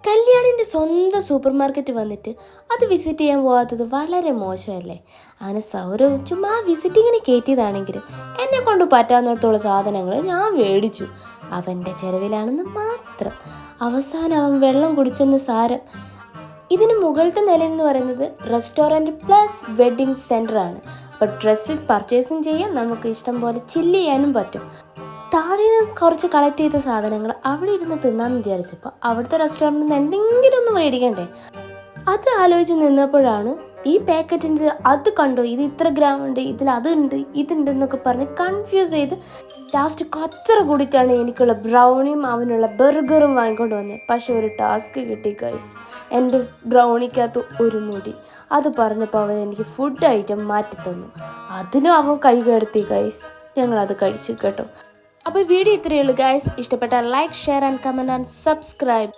കല്യാണിൻ്റെ സ്വന്തം super market വന്നിട്ട് അത് വിസിറ്റ് ചെയ്യാൻ പോകാത്തത് വളരെ മോശമല്ലേ? അങ്ങനെ സൗരവ് ചുമ്മാ വിസിറ്റിങ്ങിന് കയറ്റിയതാണെങ്കിലും എന്നെ കൊണ്ട് പറ്റാവുന്നിടത്തോളം സാധനങ്ങൾ ഞാൻ മേടിച്ചു. അവൻ്റെ ചെലവിലാണെന്ന് മാത്രം. അവസാനം അവൻ വെള്ളം കുടിച്ചെന്ന് സാരം. ഇതിന് മുകളിലത്തെ നില എന്ന് പറയുന്നത് റെസ്റ്റോറൻറ്റ് പ്ലസ് വെഡ്ഡിങ് സെൻ്ററാണ്. അപ്പോൾ ഡ്രസ്സ് പർച്ചേസിങ് ചെയ്യാൻ നമുക്ക് ഇഷ്ടം പോലെ ചില്ല് ചെയ്യാനും പറ്റും. താഴെ നിന്ന് കുറച്ച് കളക്ട് ചെയ്ത സാധനങ്ങൾ അവിടെ ഇരുന്ന് തിന്നാന്ന് വിചാരിച്ചപ്പോൾ അവിടുത്തെ റെസ്റ്റോറൻറ്റിൽ നിന്ന് എന്തെങ്കിലും ഒന്ന് മേടിക്കണ്ടേ? അത് ആലോചിച്ച് നിന്നപ്പോഴാണ് ഈ പാക്കറ്റിൻ്റെ അത് കണ്ടോ, ഇത് ഇത്ര ഗ്രാം ഉണ്ട്, ഇതിൽ അതുണ്ട് ഇതുണ്ടെന്നൊക്കെ പറഞ്ഞ് കൺഫ്യൂസ് ചെയ്ത് ലാസ്റ്റ് കച്ചറ കൂടിയിട്ടാണ് എനിക്കുള്ള ബ്രൗണിയും അവനുള്ള ബർഗറും വാങ്ങിക്കൊണ്ട് വന്നത്. പക്ഷെ ഒരു ടാസ്ക് കിട്ടി ഗൈസ്. എൻ്റെ ബ്രൗണിക്കകത്ത് ഒരു മുടി. അത് പറഞ്ഞപ്പോൾ അവൻ എനിക്ക് ഫുഡ് ഐറ്റം മാറ്റി തന്നു. അതിലും അവൻ കൈ കടത്തി ഗൈസ്. ഞങ്ങളത് കഴിച്ചു കേട്ടോ. അപ്പോൾ വീഡിയോ ഇത്രയേ ഉള്ളൂ ഗൈസ്. ഇഷ്ടപ്പെട്ടാൽ like, share and comment and subscribe.